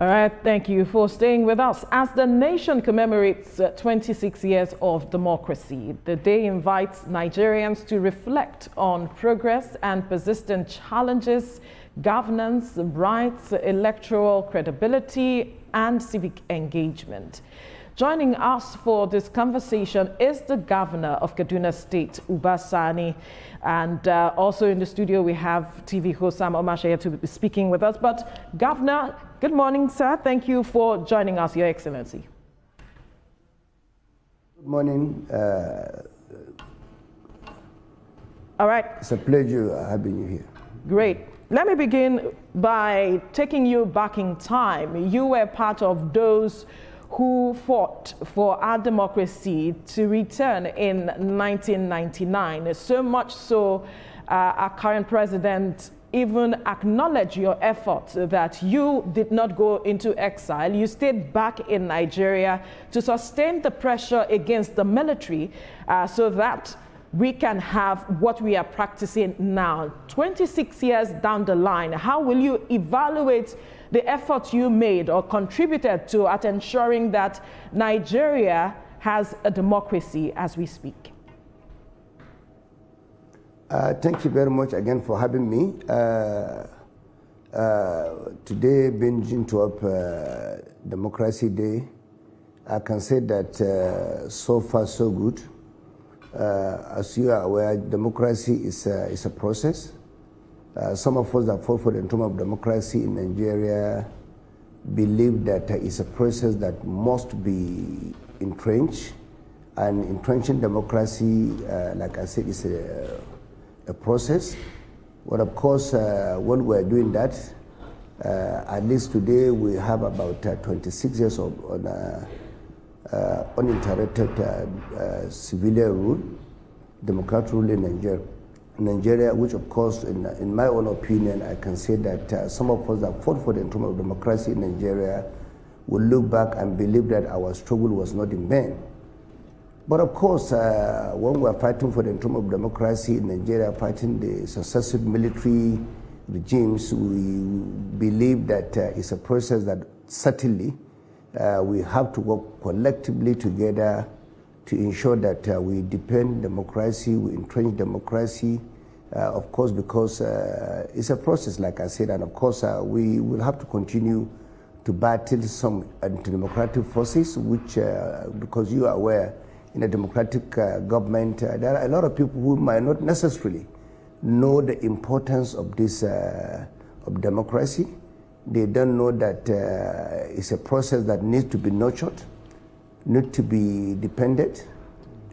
All right, thank you for staying with us. As the nation commemorates 26 years of democracy, the day invites Nigerians to reflect on progress and persistent challenges, governance, rights, electoral credibility, and civic engagement. Joining us for this conversation is the Governor of Kaduna State, Sani, and also in the studio we have TV host Sam Omashe to be speaking with us. But Governor, good morning, sir. Thank you for joining us, Your Excellency. Good morning. All right. It's a pleasure having you here. Great. Let me begin by taking you back in time. You were part of those who fought for our democracy to return in 1999. So much so, our current president even acknowledged your efforts that you did not go into exile. You stayed back in Nigeria to sustain the pressure against the military so that we can have what we are practicing now. 26 years down the line, how will you evaluate the efforts you made or contributed to at ensuring that Nigeria has a democracy as we speak? Thank you very much again for having me. Today being June 12th, Democracy Day, I can say that so far so good. As you are aware, democracy is a process. Some of us that fought for the term of democracy in Nigeria believe that it's a process that must be entrenched, and entrenching democracy, like I said, is a process. But of course, when we're doing that, at least today we have about 26 years of uninterrupted civilian rule, democratic rule in Nigeria, which of course, in my own opinion, I can say that some of us that fought for the term of democracy in Nigeria will look back and believe that our struggle was not in vain. But of course, when we're fighting for the term of democracy in Nigeria, fighting the successive military regimes, we believe that it's a process that certainly we have to work collectively together to ensure that we defend democracy, we entrench democracy, of course, because it's a process, like I said, and of course, we will have to continue to battle some anti-democratic forces, which, because you are aware, in a democratic government, there are a lot of people who might not necessarily know the importance of this, of democracy. They don't know that it's a process that needs to be nurtured, need to be dependent,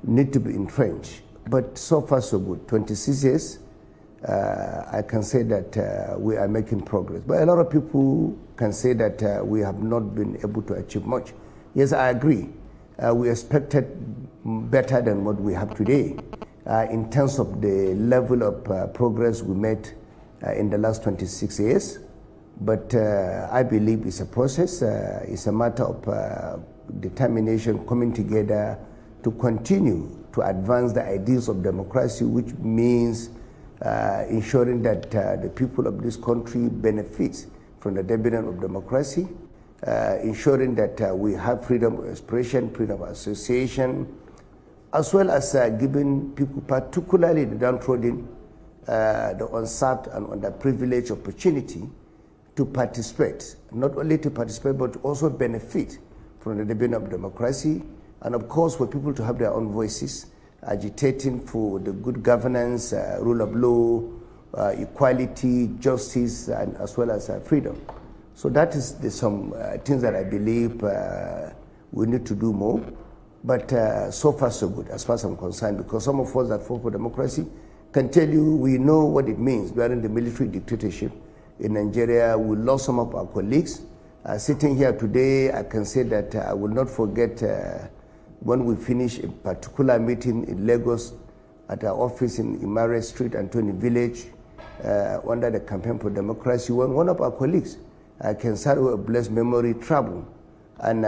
need to be entrenched. But so far so good. 26 years, I can say that we are making progress. But a lot of people can say that we have not been able to achieve much. Yes, I agree. We expected better than what we have today in terms of the level of progress we made in the last 26 years. But I believe it's a process. It's a matter of determination, coming together to continue to advance the ideals of democracy, which means ensuring that the people of this country benefit from the dividend of democracy, ensuring that we have freedom of expression, freedom of association, as well as giving people, particularly the downtrodden, the unserved and underprivileged opportunity to participate, not only to participate, but to also benefit from the dividend of democracy, and of course for people to have their own voices, agitating for the good governance, rule of law, equality, justice, and as well as freedom. So that is some things that I believe we need to do more, but so far so good as far as I'm concerned, because some of us that fought for democracy can tell you we know what it means during the military dictatorship in Nigeria. We lost some of our colleagues. Sitting here today, I can say that I will not forget when we finished a particular meeting in Lagos at our office in Imare Street, Antony Village, under the Campaign for Democracy, when one of our colleagues, Kensaru of blessed memory, traveled, and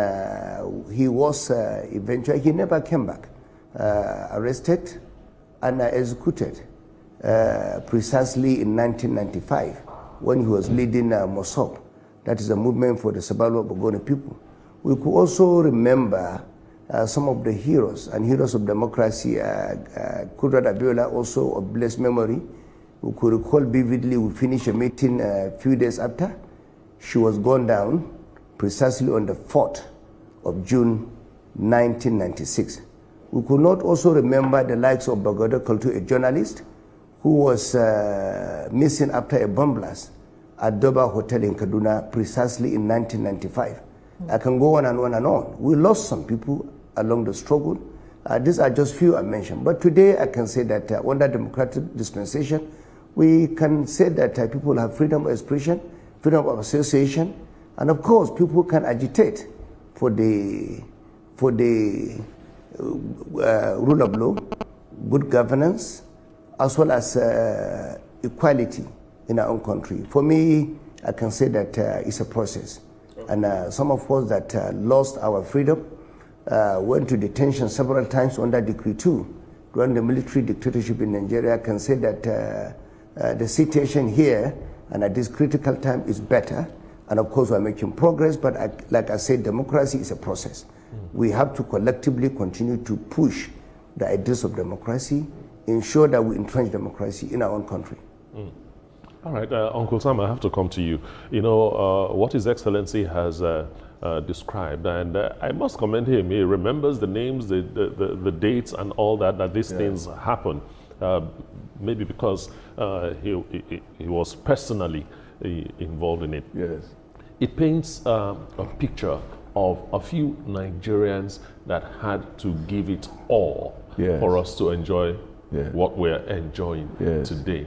he was eventually, he never came back, arrested and executed precisely in 1995 when he was leading Mossop. That is a movement for the survival of Ogoni people. We could also remember some of the heroes and heroes of democracy. Kudrat Abiola, also of blessed memory. We could recall vividly, we finished a meeting a few days after. She was gone down precisely on the 4th of June 1996. We could not also remember the likes of Bagoda Kultu, a journalist who was missing after a bomb blast at Doba Hotel in Kaduna precisely in 1995. I can go on and on and on. We lost some people along the struggle. These are just few I mentioned. But today I can say that under democratic dispensation, we can say that people have freedom of expression, freedom of association, and of course people can agitate for the rule of law, good governance, as well as equality in our own country. For me, I can say that it's a process. And some of us that lost our freedom went to detention several times under Decree 2 during the military dictatorship in Nigeria. I can say that the situation here and at this critical time is better. And of course, we're making progress, but like I said, democracy is a process. We have to collectively continue to push the ideas of democracy, ensure that we entrench democracy in our own country. All right, Uncle Sam, I have to come to you. You know, what His Excellency has described, and I must commend him. He remembers the names, the dates, and all that these things happen. Maybe because he was personally involved in it. Yes. It paints a picture of a few Nigerians that had to give it all for us to enjoy what we're enjoying today.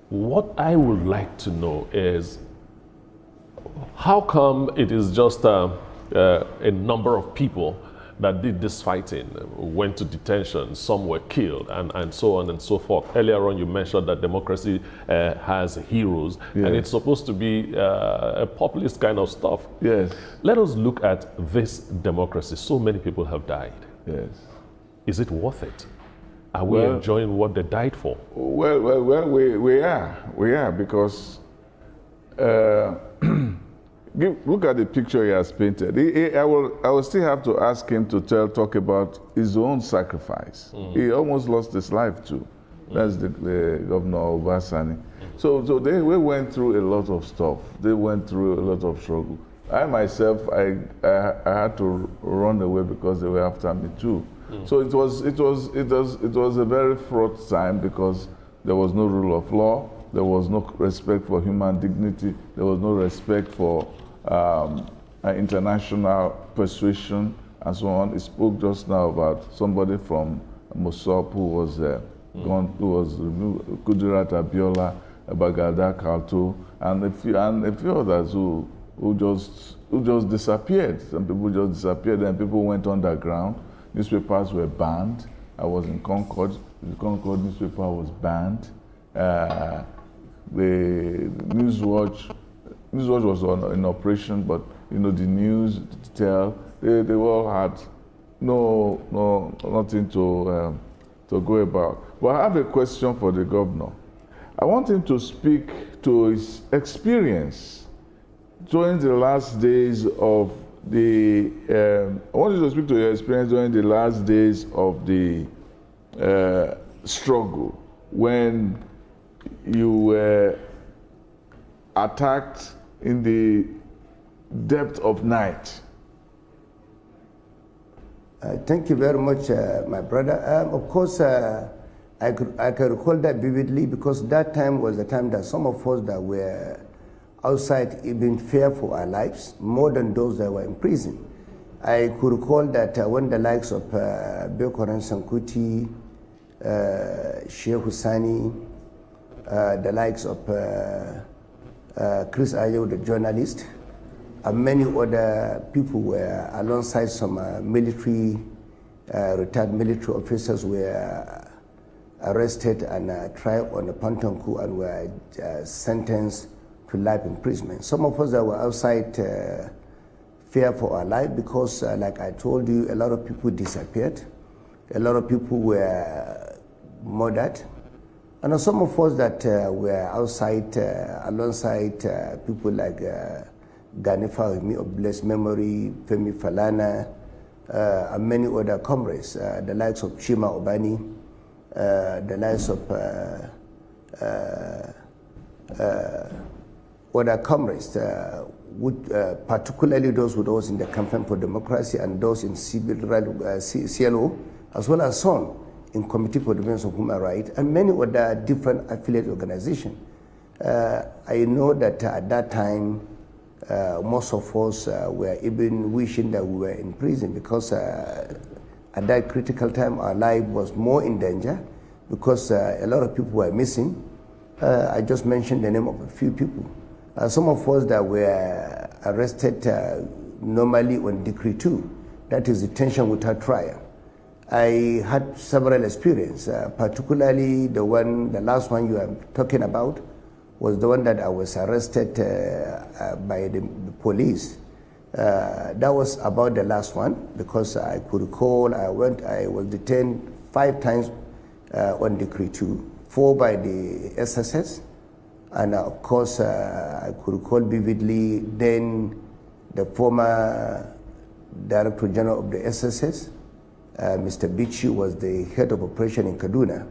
What I would like to know is, how come it is just a number of people that did this fighting, went to detention, some were killed, and so on and so forth? Earlier on, you mentioned that democracy has heroes, and it's supposed to be a populist kind of stuff. Yes. Let us look at this democracy. So many people have died. Yes. Is it worth it? Are we enjoying what they died for? Well, we are, because look at the picture he has painted. I will still have to ask him to talk about his own sacrifice. He almost lost his life too. That's the Governor Sani. So we went through a lot of stuff. They went through a lot of struggle. I myself, I had to run away because they were after me too. So it was a very fraught time, because there was no rule of law, there was no respect for human dignity, there was no respect for international persuasion and so on. He spoke just now about somebody from Mosop who was gone, who was removed, Kudrat Abiola, Bagada Kalto, and a few others who just disappeared. Some people just disappeared, and people went underground. Newspapers were banned. I was in Concord. The Concord newspaper was banned. The Newswatch was in operation, but you know, the news, the tell, they all had nothing to go about. But I have a question for the governor. I want him to speak to his experience during the last days of the. I want you to speak to your experience during the last days of the struggle, when you were attacked in the depth of night. Thank you very much, my brother. Of course, I can recall that vividly, because that time was the time that some of us that were outside even fear for our lives, more than those that were in prison. I could recall that when the likes of Bekoran Sankuti, Sheikh Sani, the likes of Chris Ayo, the journalist, and many other people were alongside some retired military officers were arrested and tried on a Panton coup and were sentenced to life imprisonment. Some of us that were outside fear for our life, because like I told you, a lot of people disappeared. A lot of people were murdered. And some of us that were outside, alongside people like Ganifa, of blessed memory, Femi Falana, and many other comrades, the likes of Chima Obani, the likes of other comrades, particularly those with those in the Campaign for Democracy and those in CLO, as well as some in Committee for Defense of Human Rights, and many other different affiliate organizations. I know that at that time, most of us were even wishing that we were in prison, because at that critical time our life was more in danger, because a lot of people were missing. I just mentioned the name of a few people. Some of us that were arrested normally on Decree 2, that is detention without trial. I had several experiences, particularly the last one you are talking about was the one that I was arrested by the police. That was about the last one, because I could recall I was detained 5 times on Decree 2, 4 by the SSS, and of course I could recall vividly then the former Director General of the SSS, Mr. Bichi, was the head of operation in Kaduna,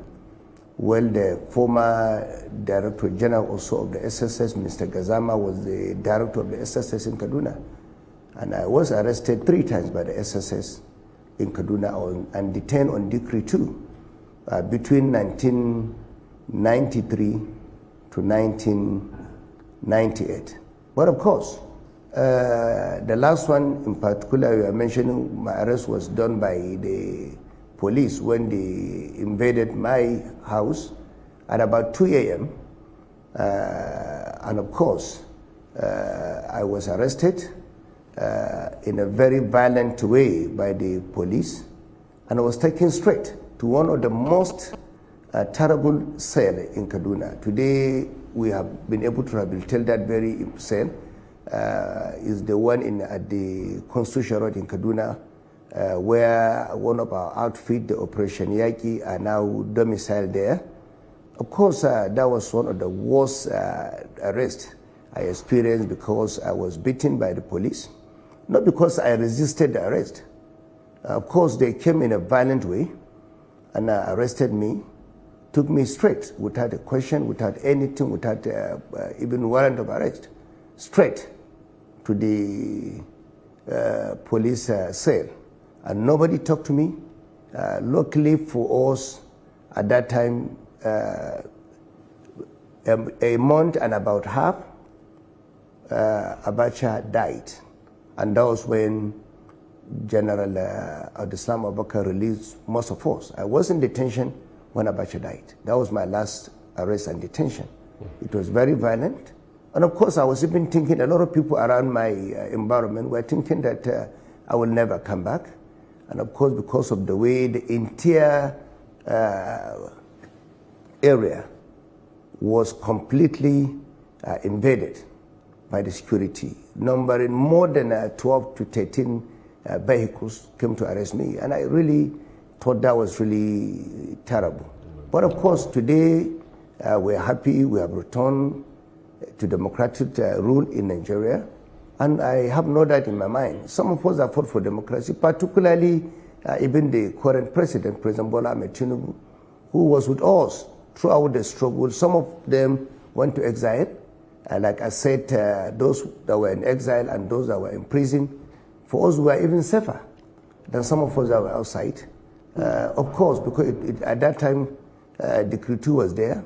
while the former Director General also of the SSS, Mr. Gazama, was the Director of the SSS in Kaduna. And I was arrested 3 times by the SSS in Kaduna and detained on Decree 2 between 1993 to 1998. But of course, the last one in particular you are mentioning, my arrest was done by the police when they invaded my house at about 2 a.m. And of course, I was arrested in a very violent way by the police, and I was taken straight to one of the most terrible cells in Kaduna. Today, we have been able to rehabilitate that very cell. Is the one at the Constitution Road in Kaduna, where one of our outfit, the Operation Yaki, are now domiciled there. Of course, that was one of the worst arrests I experienced, because I was beaten by the police, not because I resisted the arrest. Of course, they came in a violent way and arrested me, took me straight, without a question, without anything, without even warrant of arrest, straight to the police cell. And nobody talked to me. Luckily for us, at that time, a month and about half, Abacha died. And that was when General Abdeslam Abubakar released most of us. I was in detention when Abacha died. That was my last arrest and detention. It was very violent. And of course, I was even thinking, a lot of people around my environment were thinking that I will never come back. And of course, because of the way the entire area was completely invaded by the security, numbering more than 12 to 13 vehicles came to arrest me. And I really thought that was really terrible. But of course, today we're happy, we have returned to democratic rule in Nigeria. And I have no doubt in my mind, some of us have fought for democracy, particularly even the current president, President Bola Ahmed Tinubu, who was with us throughout the struggle. Some of them went to exile. Like I said, those that were in exile and those that were in prison, for us, we were even safer than some of us that were outside. Of course, because at that time, Decree 2 was there.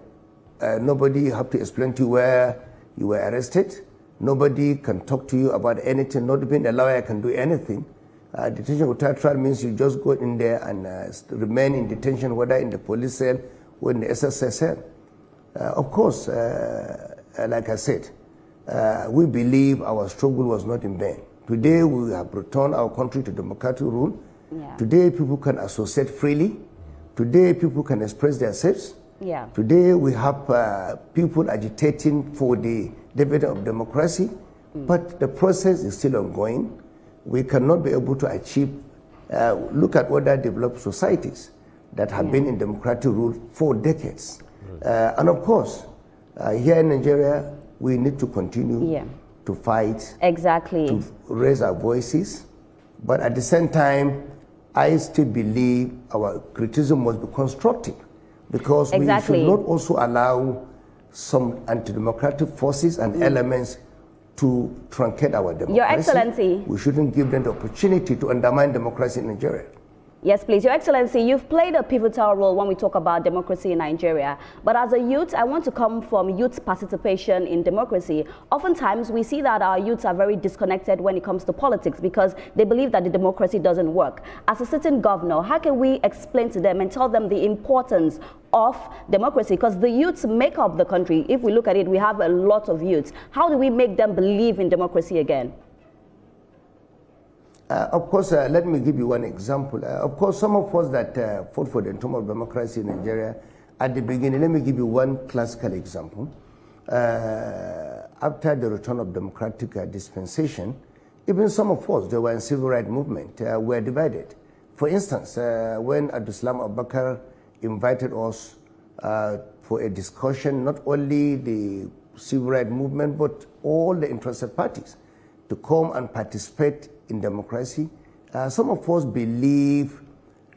Nobody had to explain to you where you were arrested. Nobody can talk to you about anything. Not even a lawyer can do anything. Detention without trial means you just go in there and remain in detention, whether in the police cell or in the SSS cell. Of course, like I said, we believe our struggle was not in vain. Today, we have returned our country to democratic rule. Yeah. Today, people can associate freely. Today, people can express themselves. Yeah. Today, we have people agitating for the development of democracy, but the process is still ongoing. We cannot be able to achieve, look at other developed societies that have been in democratic rule for decades. And of course, here in Nigeria, we need to continue to fight, to raise our voices. But at the same time, I still believe our criticism must be constructive, because we should not also allow some anti-democratic forces and elements to truncate our democracy. Your Excellency. We shouldn't give them the opportunity to undermine democracy in Nigeria. Yes, please. Your Excellency, you've played a pivotal role when we talk about democracy in Nigeria. But as a youth, I want to come from youth participation in democracy. Oftentimes, we see that our youths are very disconnected when it comes to politics because they believe that the democracy doesn't work. As a sitting governor, how can we explain to them and tell them the importance of democracy? Because the youths make up the country. If we look at it, we have a lot of youths. How do we make them believe in democracy again? Of course, let me give you one example. Of course, some of us that fought for the term of democracy in Nigeria, at the beginning, let me give you one classical example. After the return of democratic dispensation, even some of us that were in civil rights movement were divided. For instance, when Abdulsalam Abubakar invited us for a discussion, not only the civil rights movement, but all the interested parties to come and participate in democracy. Some of us believe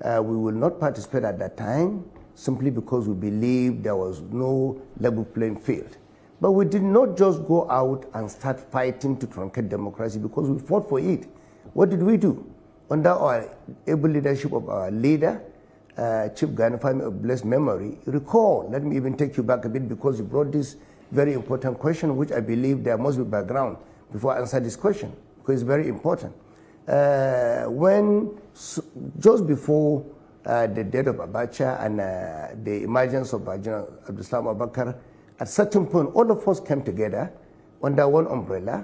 we will not participate at that time simply because we believe there was no level playing field. But we did not just go out and start fighting to truncate democracy because we fought for it. What did we do? Under our able leadership of our leader, Chief Gani Fahmy of blessed memory, recall, let me even take you back a bit because you brought this very important question, which I believe there must be background before I answer this question, because it's very important. Just before the death of Abacha and the emergence of Abdulsalam Abubakar, at certain point, all of us came together under one umbrella,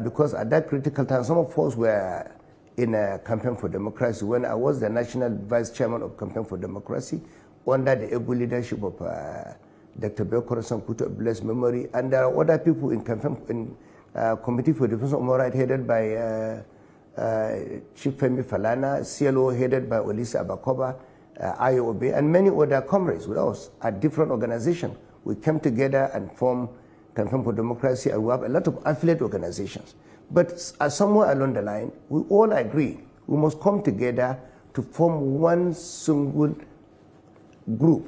because at that critical time, some of us were in a campaign for democracy. When I was the national vice chairman of Campaign for Democracy, under the able leadership of Dr. Bekoro Sankuto of blessed memory, and there are other people in campaign Committee for Defense of Human Rights headed by Chief Femi Falana, CLO headed by Olisa Abakoba, IOB, and many other comrades with us at different organizations. We came together and formed Campaign for Democracy, and we have a lot of affiliate organizations. But somewhere along the line, we all agree we must come together to form one single group,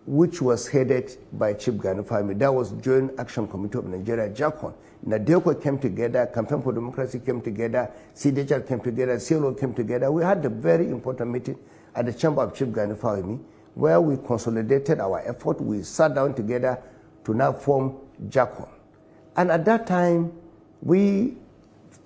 which was headed by Chief Gani Fahmy. That was Joint Action Committee of Nigeria, JACON. NADECO came together, Campaign for Democracy came together, CDHR came together, CLO came together. We had a very important meeting at the chamber of Chief Gani Fahmy, where we consolidated our effort. We sat down together to now form JACON. And at that time, we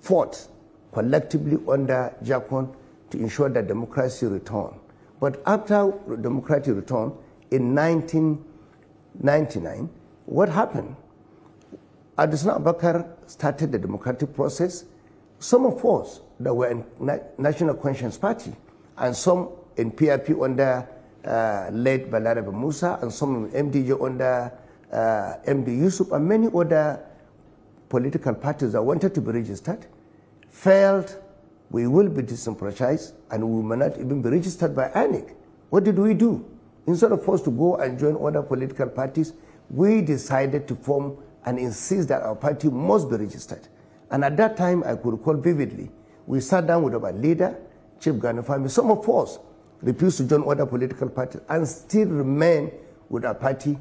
fought collectively under JACON to ensure that democracy returned. But after democracy returned, in 1999, what happened? Abdulsalam Abubakar started the democratic process. Some of us that were in National Conscience Party, and some in PRP under led Balarabe Musa, and some in MDJ under MD Yusuf, and many other political parties that wanted to be registered, felt we will be disenfranchised and we may not even be registered by INEC. What did we do? Instead of us to go and join other political parties, we decided to form and insist that our party must be registered. And at that time, I could recall vividly, we sat down with our leader, Chief Gani Fahmy. Some of us refused to join other political parties and still remain with our party,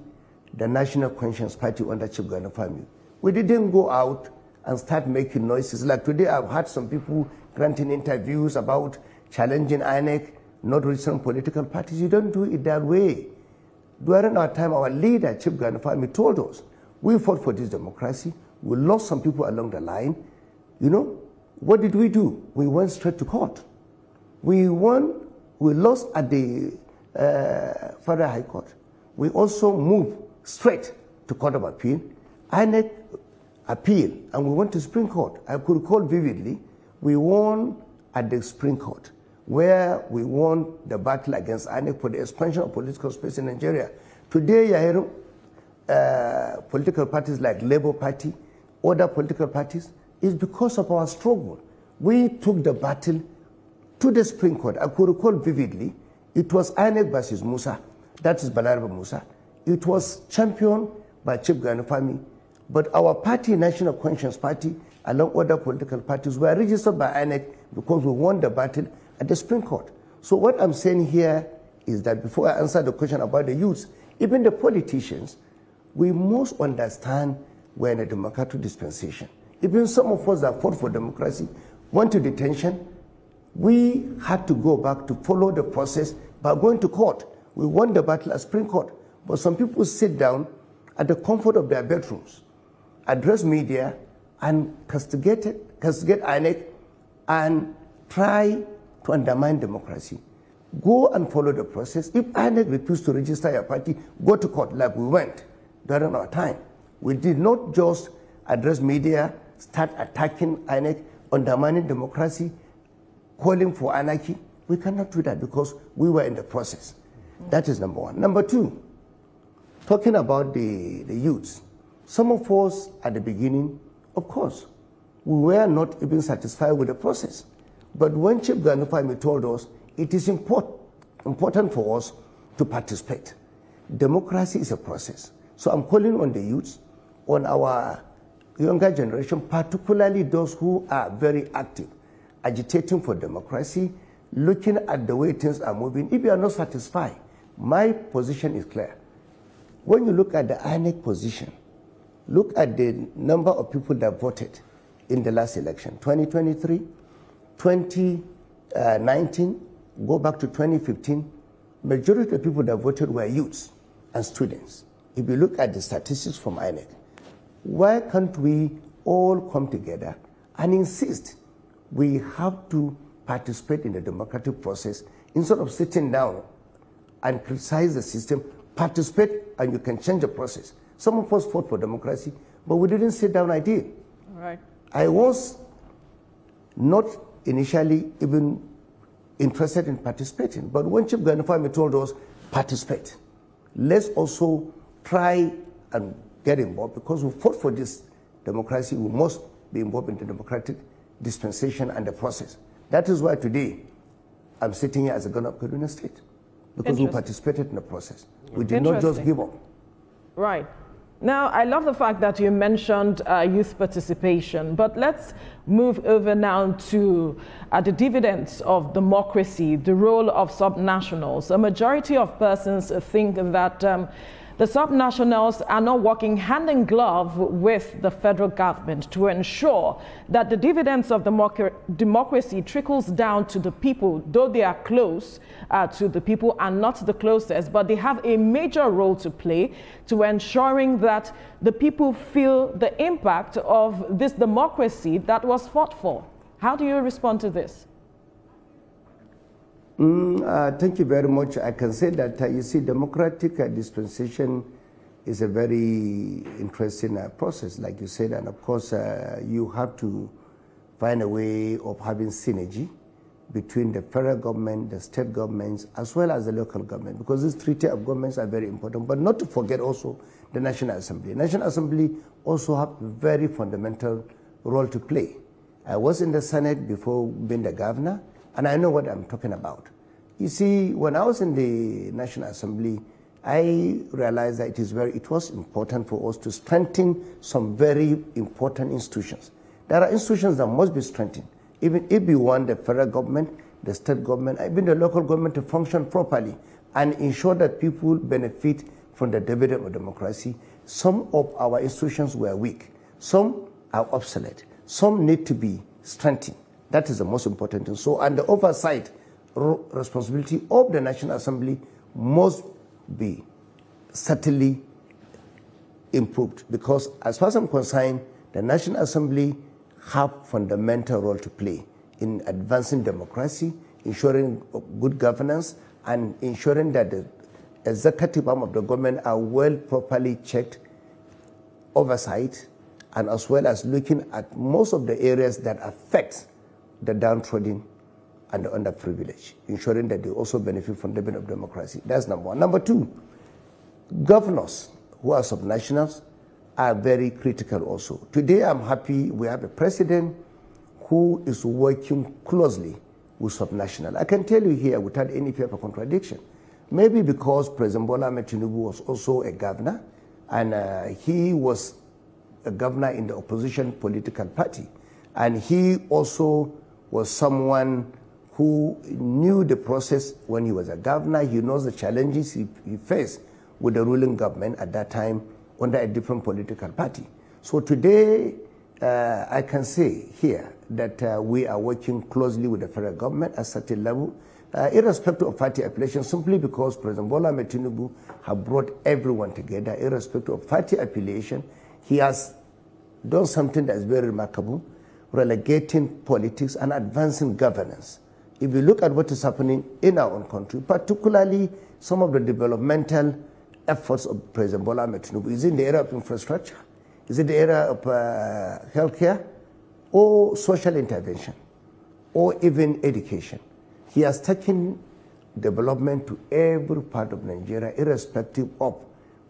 the National Conscience Party under Chief Gani Fahmy. We didn't go out and start making noises. Like today, I've had some people granting interviews about challenging INEC, not registering political parties. You don't do it that way. During our time, our leader, Chief Gani Fahmy, told us, we fought for this democracy. We lost some people along the line. You know, what did we do? We went straight to court. We won. We lost at the Federal High Court. We also moved straight to Court of Appeal. INEC appeal, and we went to Supreme Court. I could recall vividly, we won at the Supreme Court, where we won the battle against INEC for the expansion of political space in Nigeria. Today, you hear political parties like Labour Party, other political parties, is because of our struggle. We took the battle to the Supreme Court. I could recall vividly, it was INEC versus Musa. that is Balaraba Musa. It was championed by Chief Ganufami, but our party, National Conscience Party, along other political parties, were registered by INEC because we won the battle at the Supreme Court. So what I'm saying here is that before I answer the question about the youths, even the politicians, we must understand we're in a democratic dispensation. Even some of us that fought for democracy went to detention. We had to go back to follow the process by going to court. We won the battle at Supreme Court. But some people sit down at the comfort of their bedrooms, address media, and castigate INEC and try to undermine democracy. Go and follow the process. If INEC refused to register your party, go to court like we went during our time. We did not just address media, start attacking INEC, undermining democracy, calling for anarchy. We cannot do that because we were in the process. That is number one. Number two, talking about the youths. Some of us at the beginning, of course, we were not even satisfied with the process. But when Chief Ganufami told us it is important for us to participate. Democracy is a process. So I'm calling on the youths, on our younger generation, particularly those who are very active, agitating for democracy, looking at the way things are moving. If you are not satisfied, my position is clear. When you look at the INEC position, look at the number of people that voted in the last election, 2023, 2019, go back to 2015, majority of people that voted were youths and students. If you look at the statistics from INEC, why can't we all come together and insist we have to participate in the democratic process instead of sitting down and criticize the system? Participate and you can change the process. Some of us fought for democracy, but we didn't sit down. I did. All right. I was not initially even interested in participating, but when Chief Ganufami told us, participate, let's also try and get involved because we fought for this democracy. We must be involved in the democratic dispensation and the process. That is why today I'm sitting here as a governor of Kaduna State, because we participated in the process. We did not just give up. Right. Now, I love the fact that you mentioned youth participation, but let's move over now to the dividends of democracy, the role of subnationals. A majority of persons think that the subnationals are not working hand in glove with the federal government to ensure that the dividends of democracy trickles down to the people, though they are close to the people and not the closest, but they have a major role to play to ensuring that the people feel the impact of this democracy that was fought for. How do you respond to this? Thank you very much. I can say that, you see, democratic dispensation is a very interesting process, like you said, and of course, you have to find a way of having synergy between the federal government, the state governments, as well as the local government, because these three tiers of governments are very important, but not to forget also the National Assembly. National Assembly also have a very fundamental role to play. I was in the Senate before being the governor, and I know what I'm talking about. You see, when I was in the National Assembly, I realized that it was important for us to strengthen some very important institutions. There are institutions that must be strengthened, even if we want the federal government, the state government, even the local government to function properly and ensure that people benefit from the dividend of democracy. Some of our institutions were weak. Some are obsolete. Some need to be strengthened. That is the most important thing. So, and the oversight responsibility of the National Assembly must be certainly improved, because as far as I'm concerned, the National Assembly have fundamental role to play in advancing democracy, ensuring good governance, and ensuring that the executive arm of the government are well properly checked, oversight, and as well as looking at most of the areas that affect the downtrodden and the underprivileged, ensuring that they also benefit from the benefit of democracy. That's number one. Number two, governors who are subnationals are very critical also. Today, I'm happy we have a president who is working closely with subnational. I can tell you here without any paper contradiction, maybe because President Bola Ahmed Tinubu was also a governor, and he was a governor in the opposition political party. And he also was someone who knew the process when he was a governor. He knows the challenges he faced with the ruling government at that time under a different political party. So today, I can say here that we are working closely with the federal government at a certain level, irrespective of party affiliation, simply because President Bola Ahmed Tinubu has brought everyone together, irrespective of party affiliation. He has done something that is very remarkable, relegating politics and advancing governance. If you look at what is happening in our own country, particularly some of the developmental efforts of President Bola Ahmed Tinubu, is in the area of infrastructure, is in the area of healthcare, or social intervention, or even education. He has taken development to every part of Nigeria, irrespective of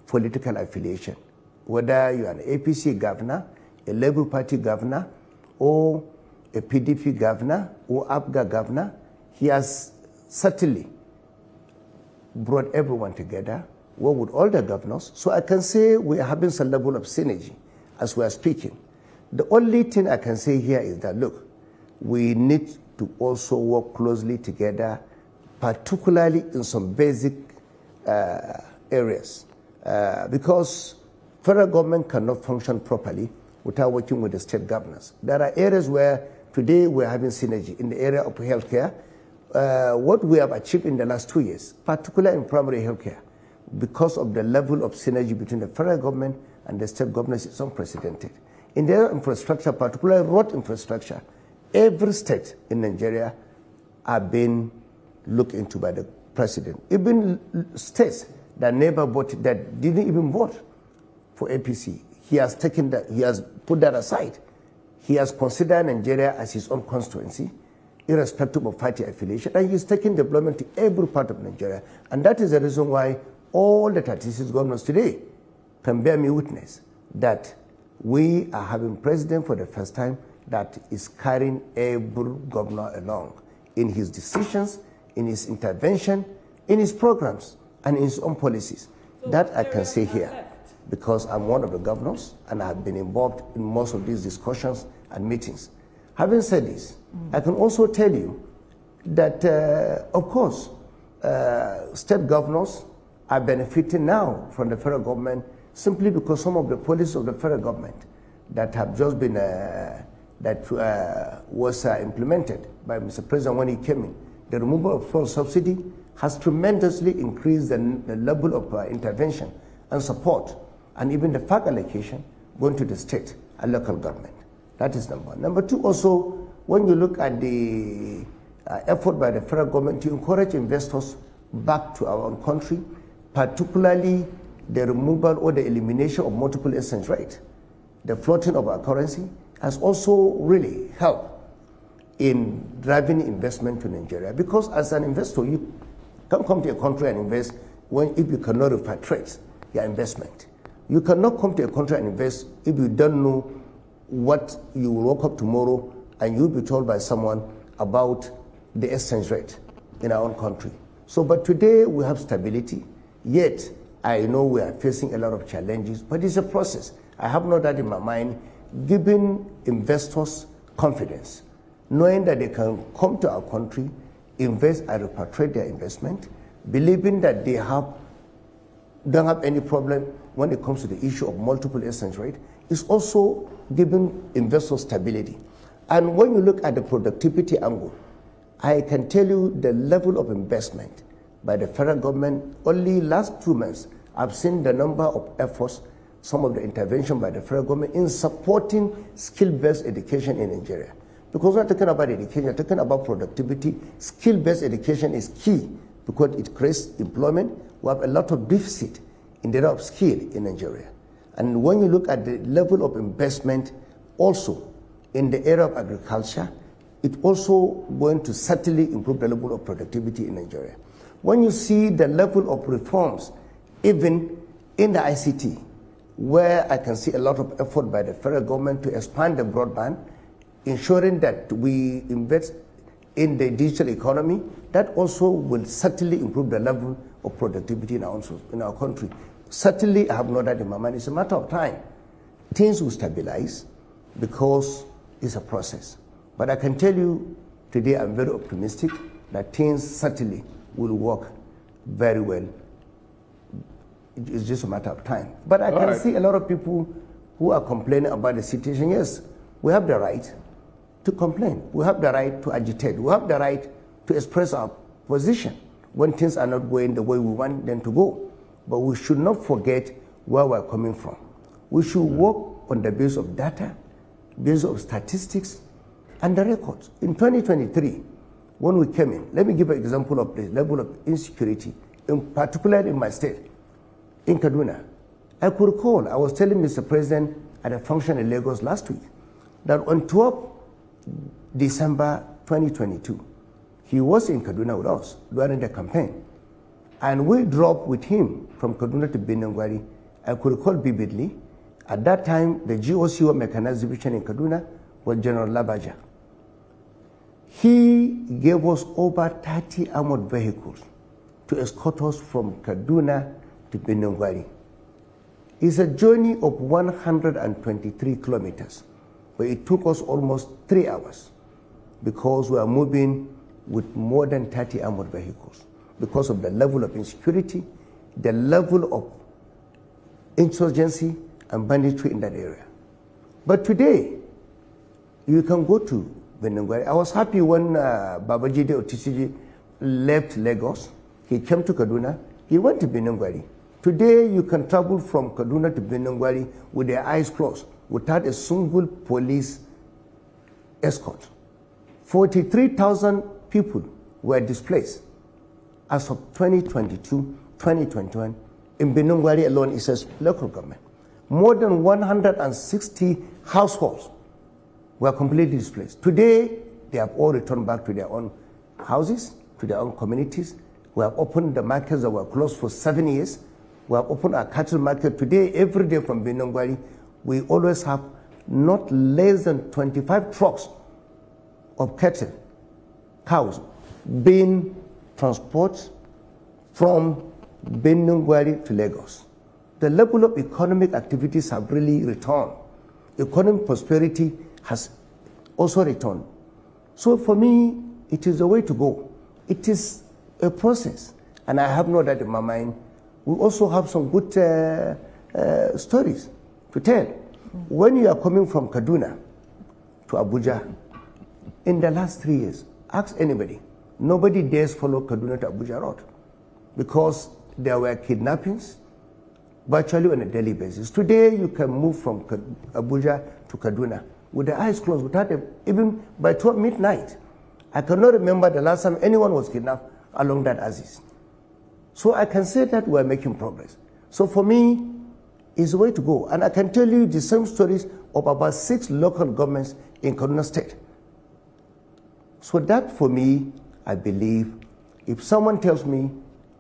political affiliation. Whether you are an APC governor, a Labour Party governor, or a PDP governor, or APGA governor, he has certainly brought everyone together, worked with all the governors. So I can say we are having some level of synergy as we are speaking. The only thing I can say here is that, look, we need to also work closely together, particularly in some basic areas, because federal government cannot function properly without working with the state governors. There are areas where today we're having synergy in the area of healthcare. What we have achieved in the last 2 years, particularly in primary healthcare, because of the level of synergy between the federal government and the state governments, is unprecedented. In the area of infrastructure, particularly road infrastructure, every state in Nigeria are being looked into by the president. Even states that never voted, that didn't even vote for APC, he has taken that, he has put that aside. He has considered Nigeria as his own constituency, irrespective of party affiliation, and he's taking development to every part of Nigeria. And that is the reason why all the 36 governors today can bear me witness that we are having president for the first time that is carrying every governor along in his decisions, in his intervention, in his programs, and in his own policies. So that I can say here, because I'm one of the governors and I have been involved in most of these discussions and meetings. Having said this, I can also tell you that, of course, state governors are benefiting now from the federal government simply because some of the policies of the federal government that have just been, was implemented by Mr. President when he came in. The removal of fuel subsidy has tremendously increased the level of intervention and support, and even the FAC allocation going to the state and local government. That is number one. Number two, also, when you look at the effort by the federal government to encourage investors back to our own country, particularly the removal or the elimination of multiple exchange rate, the floating of our currency, has also really helped in driving investment to Nigeria. Because as an investor, you can't come to a country and invest if you cannot repatriate your investment. You cannot come to a country and invest if you don't know what you will wake up tomorrow and you'll be told by someone about the exchange rate in our own country. So, but today we have stability, yet I know we are facing a lot of challenges, but it's a process. I have no doubt in my mind, giving investors confidence, knowing that they can come to our country, invest and repatriate their investment, believing that they don't have any problem when it comes to the issue of multiple exchange rate, is also giving investors stability. And when you look at the productivity angle, I can tell you the level of investment by the federal government, only last 2 months, I've seen the number of efforts, some of the intervention by the federal government in supporting skill-based education in Nigeria. Because we're not talking about education, we're talking about productivity. Skill-based education is key because it creates employment. We have a lot of deficit in the area of skill in Nigeria. And when you look at the level of investment also in the area of agriculture, it's also going to certainly improve the level of productivity in Nigeria. When you see the level of reforms, even in the ICT, where I can see a lot of effort by the federal government to expand the broadband, ensuring that we invest in the digital economy, that also will certainly improve the level of productivity in our country. Certainly, I have no doubt in my mind. It's a matter of time. Things will stabilize because it's a process. But I can tell you today, I'm very optimistic that things certainly will work very well. It's just a matter of time. But I can see a lot of people who are complaining about the situation. Yes, we have the right to complain. We have the right to agitate. We have the right to express our position when things are not going the way we want them to go. But we should not forget where we're coming from. We should work on the basis of data, basis of statistics, and the records. In 2023, when we came in, let me give an example of the level of insecurity, in particular in my state, in Kaduna. I could recall, I was telling Mr. President at a function in Lagos last week, that on 12 December 2022, he was in Kaduna with us during the campaign. And we drove with him from Kaduna to Benengwari. I could recall vividly, at that time, the GOCO mechanized division in Kaduna was General Labaja. He gave us over 30 armored vehicles to escort us from Kaduna to Benengwari. It's a journey of 123 kilometers, but it took us almost 3 hours because we are moving with more than 30 armored vehicles because of the level of insecurity, the level of insurgency and banditry in that area. But today, you can go to Benengwari. I was happy when Babajide Otisiji left Lagos. He came to Kaduna. He went to Benengwari. Today, you can travel from Kaduna to Benengwari with your eyes closed, without a single police escort. 43,000 people were displaced as of 2022, 2021. In Benengwari alone, it says local government. More than 160 households were completely displaced. Today, they have all returned back to their own houses, to their own communities. We have opened the markets that were closed for 7 years. We have opened our cattle market. Today, every day from Benengwari, we always have not less than 25 trucks of cattle, cows, being transported from Benengwari to Lagos. The level of economic activities have really returned. Economic prosperity has also returned. So for me, it is the way to go. It is a process, and I have no doubt in my mind. We also have some good stories to tell. When you are coming from Kaduna to Abuja, in the last 3 years, ask anybody. Nobody dares follow Kaduna to Abuja road because there were kidnappings virtually on a daily basis. Today, you can move from Abuja to Kaduna with the eyes closed, without even by 12 midnight. I cannot remember the last time anyone was kidnapped along that axis. So I can say that we're making progress. So for me, it's the way to go. And I can tell you the same stories of about 6 local governments in Kaduna State. So that for me, I believe, if someone tells me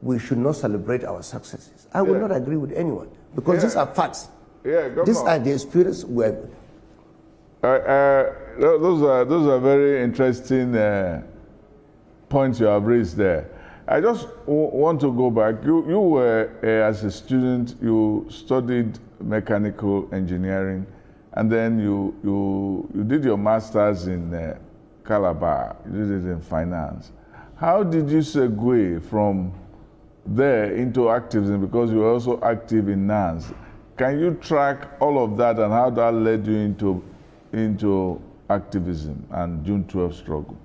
we should not celebrate our successes, I will not agree with anyone, because these are facts. These are the experiences we have. Those are very interesting points you have raised there. I just want to go back. You were, as a student, you studied mechanical engineering, and then you did your master's in Calabar. You did it in finance. How did you segue from there into activism, because you were also active in NANS? Can you track all of that and how that led you into activism and June 12 struggle?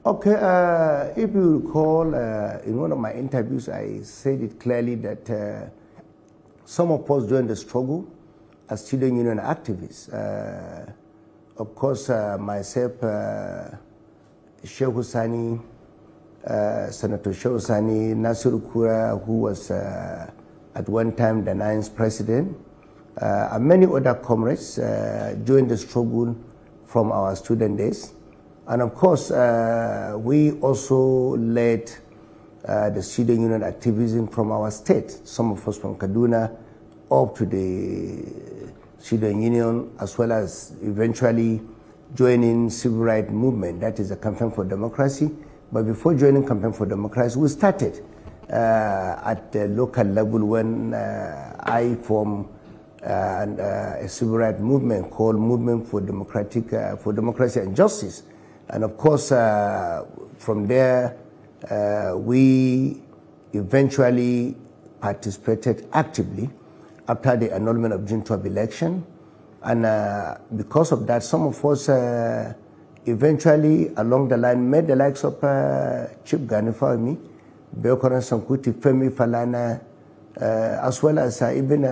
Okay, if you recall, in one of my interviews, I said it clearly that some of us during the struggle are student union activists. Of course, myself, Sheikh Sani, Senator Sheikh Sani, Nasiru Kura, who was at one time the 9th president, and many other comrades joined the struggle from our student days. And of course, we also led the student union activism from our state, some of us from Kaduna up to the student union, as well as eventually joining civil rights movement, that is the Campaign for Democracy, But before joining Campaign for Democracy, we started at the local level when I formed a civil rights movement called Movement for Democracy and Justice. And of course, from there, we eventually participated actively after the annulment of June 12 election. And because of that, some of us eventually along the line met the likes of Chief Gani Fahmi, Beokoran Sankuti, Femi Falana, as well as even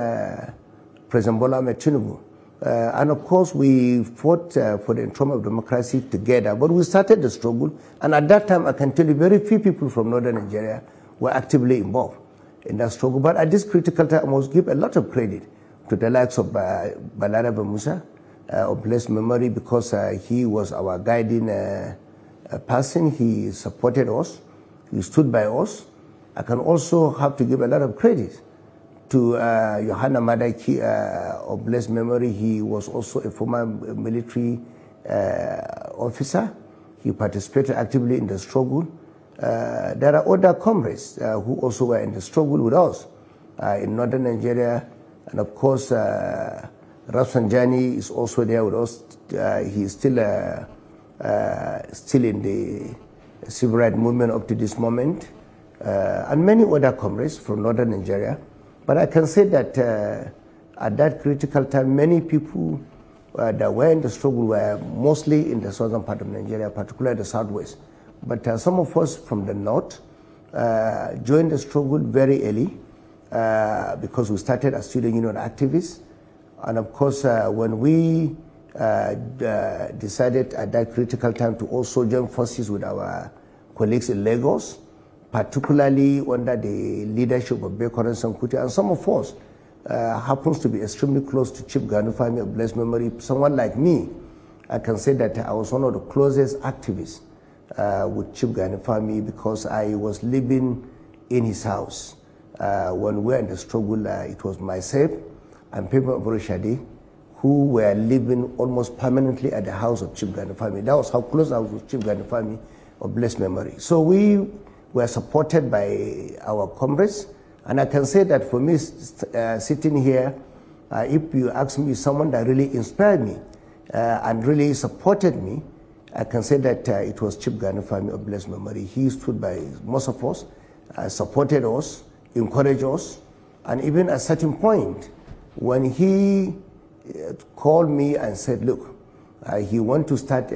President Bola Ahmed Tinubu. And of course, we fought for the enthronement of democracy together. But we started the struggle, and at that time, I can tell you, very few people from northern Nigeria were actively involved in that struggle. But at this critical time, I must give a lot of credit to the likes of Balarabe Musa, of blessed memory, because he was our guiding person. He supported us. He stood by us. I can also have to give a lot of credit to Yohana Madaki, of blessed memory. He was also a former military officer. He participated actively in the struggle. There are other comrades who also were in the struggle with us in northern Nigeria. And of course, Rafsanjani is also there with us. He is still in the civil rights movement up to this moment. And many other comrades from northern Nigeria. But I can say that at that critical time, many people that were in the struggle were mostly in the southern part of Nigeria, particularly the southwest. But some of us from the north joined the struggle very early because we started as student union activists. And of course, when we decided at that critical time to also join forces with our colleagues in Lagos, particularly under the leadership of Bekoran Sankuti, and some of us happens to be extremely close to Chief Gani Fahmi of blessed memory. Someone like me, I can say that I was one of the closest activists with Chief Gani Fahmi because I was living in his house. When we were in the struggle, it was myself and people of Roshadi who were living almost permanently at the house of Chief Gani Fahmi. That was how close I was with Chief Gani Fahmi of blessed memory. So we were supported by our comrades. And I can say that for me, sitting here, if you ask me someone that really inspired me and really supported me, I can say that it was Chief Gani Fahmi of blessed memory. He stood by most of us, supported us, encouraged us, and even at a certain point, when he called me and said, look, he wants to start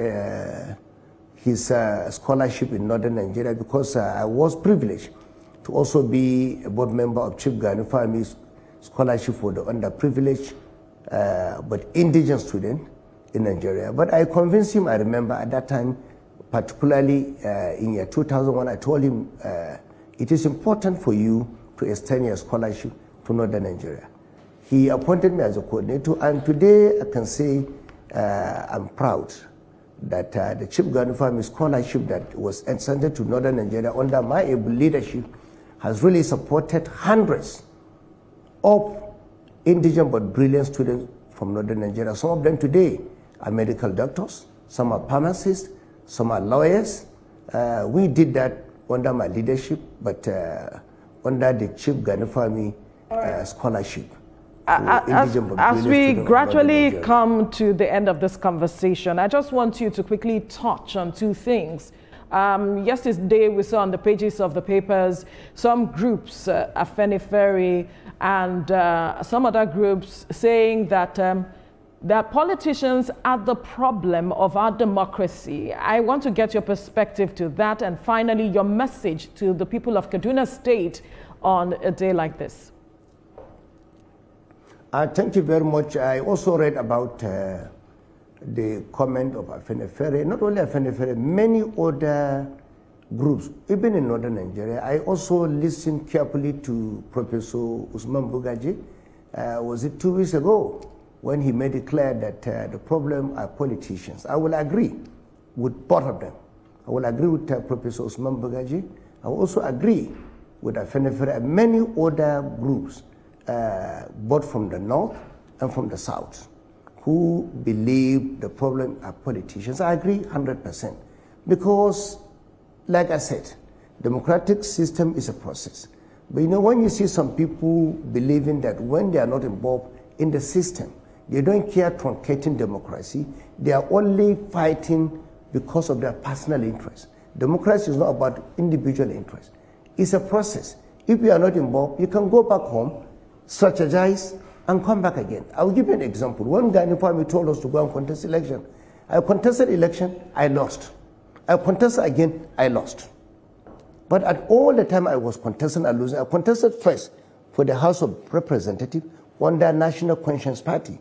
his scholarship in northern Nigeria, because I was privileged to also be a board member of Chief Gani Fahmi's scholarship for the underprivileged but indigent student in Nigeria. But I convinced him, I remember at that time, particularly in year 2001, I told him it is important for you to extend your scholarship to northern Nigeria. He appointed me as a coordinator, and today I can say I'm proud that the Chief Gani Fahmi scholarship that was extended to northern Nigeria under my able leadership has really supported hundreds of indigent but brilliant students from northern Nigeria. Some of them today are medical doctors, some are pharmacists, some are lawyers. We did that under my leadership, but under the Chief Gani Fahmi scholarship. As we gradually come to the end of this conversation, I just want you to quickly touch on two things. Yesterday, we saw on the pages of the papers some groups, Afenifere and some other groups, saying that that politicians are the problem of our democracy. I want to get your perspective to that, and finally, your message to the people of Kaduna State on a day like this. Thank you very much. I also read about the comment of Afenifere, not only Afenifere, many other groups, even in northern Nigeria. I also listened carefully to Professor Usman Bugaji, was it 2 weeks ago, when he made it clear that the problem are politicians. I will agree with both of them. I will agree with Professor Usman Bugaji. I will also agree with Afenifere and many other groups, both from the north and from the south, who believe the problem are politicians. I agree 100%, because like I said, democratic system is a process. But you know, when you see some people believing that when they are not involved in the system, they don't care truncating democracy, they are only fighting because of their personal interest. Democracy is not about individual interest. It's a process. If you are not involved, you can go back home, strategize, and come back again. I'll give you an example. One guy in Farmi told us to go and contest election. I contested election, I lost. I contested again, I lost. But at all the time I was contesting and losing, I contested first for the House of Representatives under National Conscience Party.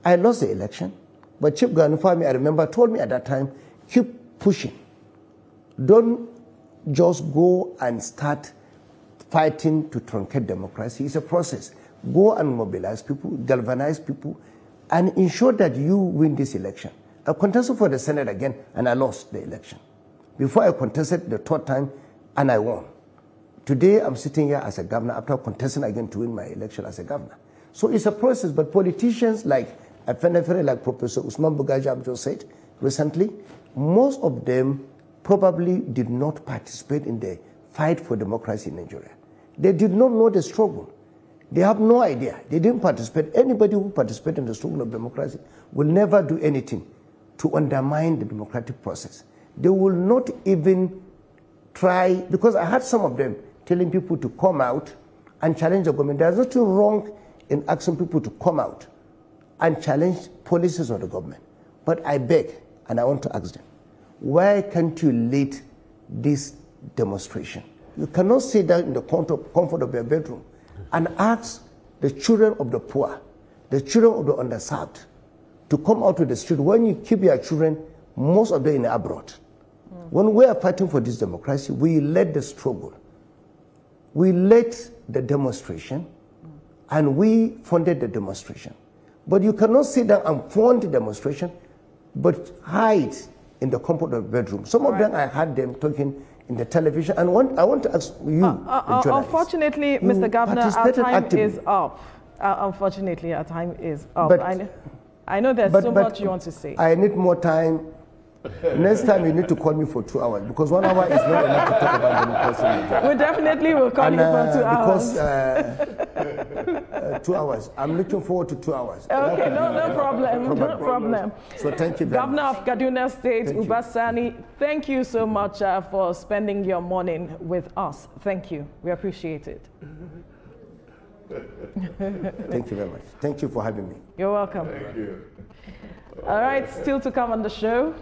I lost the election, but Chief Ganufami, I remember, told me at that time, keep pushing. Don't just go and start fighting to truncate democracy. It's a process. Go and mobilize people, galvanize people, and ensure that you win this election. I contested for the Senate again, and I lost the election. Before I contested the third time, and I won. Today, I'm sitting here as a governor after contesting again to win my election as a governor. So it's a process, but politicians like like Professor Usman Bugaja just said recently, most of them probably did not participate in the fight for democracy in Nigeria. They did not know the struggle. They have no idea. They didn't participate. Anybody who participates in the struggle of democracy will never do anything to undermine the democratic process. They will not even try, because I had some of them telling people to come out and challenge the government. There's nothing wrong in asking people to come out and challenge policies of the government. But I beg, and I want to ask them, why can't you lead this demonstration? You cannot sit down in the comfort of your bedroom and ask the children of the poor, the children of the underserved, to come out to the street when you keep your children, most of them in abroad. When we are fighting for this democracy, we led the struggle. We led the demonstration, and we funded the demonstration. But you cannot sit down and fund the demonstration, but hide in the comfort of the bedroom. Some of them, I heard them talking in the television, and I want to ask you, unfortunately, Mr. Governor, our time is up. Unfortunately, our time is up. But, I know there's so much you want to say. I need more time. Next time you need to call me for 2 hours, because 1 hour is not enough to talk about democracy. We definitely will call you for 2 hours. Because 2 hours. I'm looking forward to 2 hours. Okay, no problem. No problem. So thank you very Governor much. of Kaduna State, Sani, thank you so much for spending your morning with us. Thank you. We appreciate it. Thank you very much. Thank you for having me. You're welcome. Thank you. All right, still to come on the show.